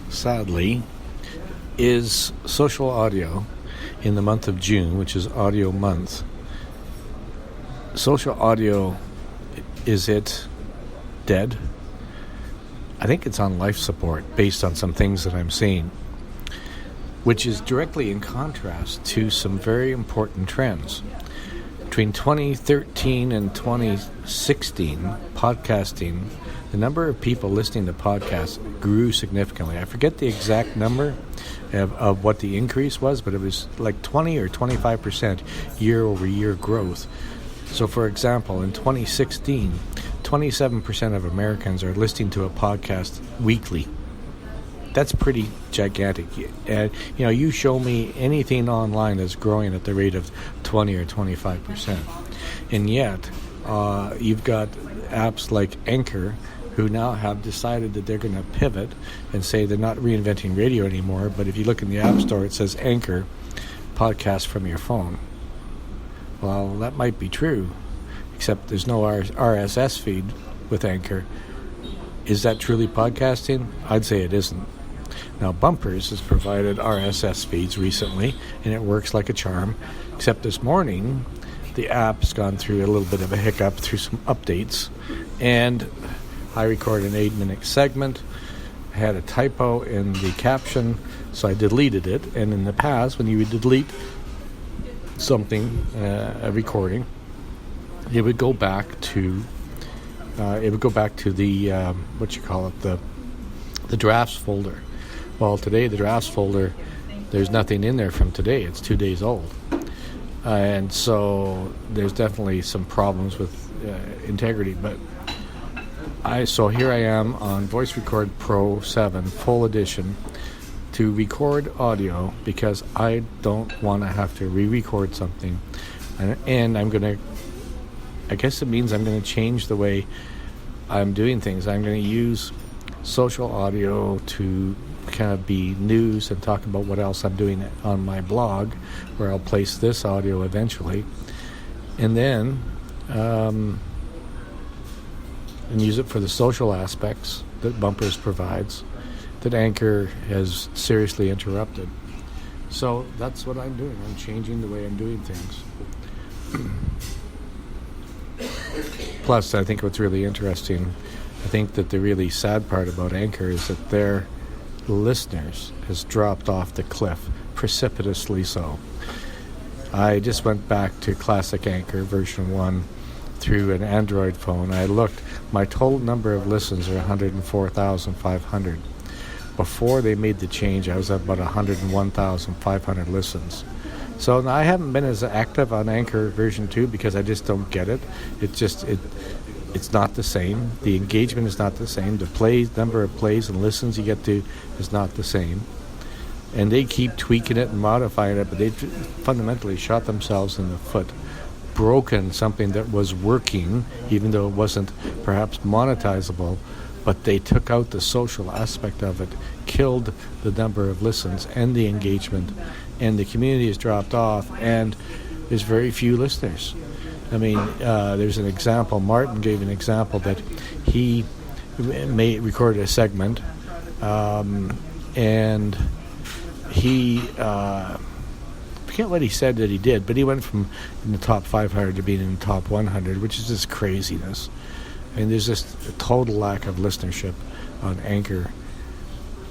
sadly, is social audio in the month of June, which is Audio Month. Social audio, is it dead? I think it's on life support based on some things that I'm seeing, which is directly in contrast to some very important trends. Between 2013 and 2016, podcasting, the number of people listening to podcasts grew significantly. I forget the exact number of what the increase was, but it was like 20 or 25% year-over-year growth. So, for example, in 2016, 27% of Americans are listening to a podcast weekly. That's pretty gigantic. You show me anything online that's growing at the rate of 20 or 25%. And yet, you've got apps like Anchor, who now have decided that they're going to pivot and say they're not reinventing radio anymore, but if you look in the App Store, it says Anchor, podcast from your phone. Well, that might be true, except there's no RSS feed with Anchor. Is that truly podcasting? I'd say it isn't. Now, Bumpers has provided RSS feeds recently, and it works like a charm, except this morning, the app's gone through a little bit of a hiccup through some updates, and I recorded an 8-minute segment. I had a typo in the caption, so I deleted it. And in the past, when you would delete something, a recording, it would go back to the the drafts folder. Well, today the drafts folder, there's nothing in there from today. It's 2 days old, and so there's definitely some problems with integrity. But So here I am on Voice Record Pro 7 Full Edition to record audio because I don't want to have to re-record something. And I guess it means I'm going to change the way I'm doing things. I'm going to use social audio to kind of be news and talk about what else I'm doing on my blog, where I'll place this audio eventually. And then and use it for the social aspects that Bumpers provides, that Anchor has seriously interrupted. So that's what I'm doing. I'm changing the way I'm doing things. Plus, I think what's really interesting, I think that the really sad part about Anchor is that their listeners has dropped off the cliff, precipitously so. I just went back to Classic Anchor version 1 through an Android phone. I looked, my total number of listens are 104,500. Before they made the change, I was at about 101,500 listens. So I haven't been as active on Anchor version 2 because I just don't get it. It's not the same. The engagement is not the same. The number of plays and listens you get to is not the same. And they keep tweaking it and modifying it, but they fundamentally shot themselves in the foot. Broken something that was working, even though it wasn't perhaps monetizable, but they took out the social aspect of it, killed the number of listens and the engagement, and the community has dropped off, and there's very few listeners. I mean, there's an example, Martin gave an example that he recorded a segment, and he I forget what he said that he did, but he went from in the top 500 to being in the top 100, which is just craziness. I mean, there's just a total lack of listenership on Anchor.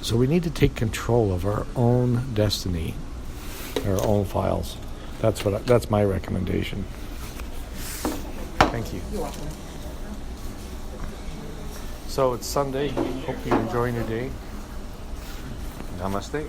So we need to take control of our own destiny, our own files. That's my recommendation. Thank you. You're welcome. So it's Sunday. Hope you're enjoying your day. Namaste.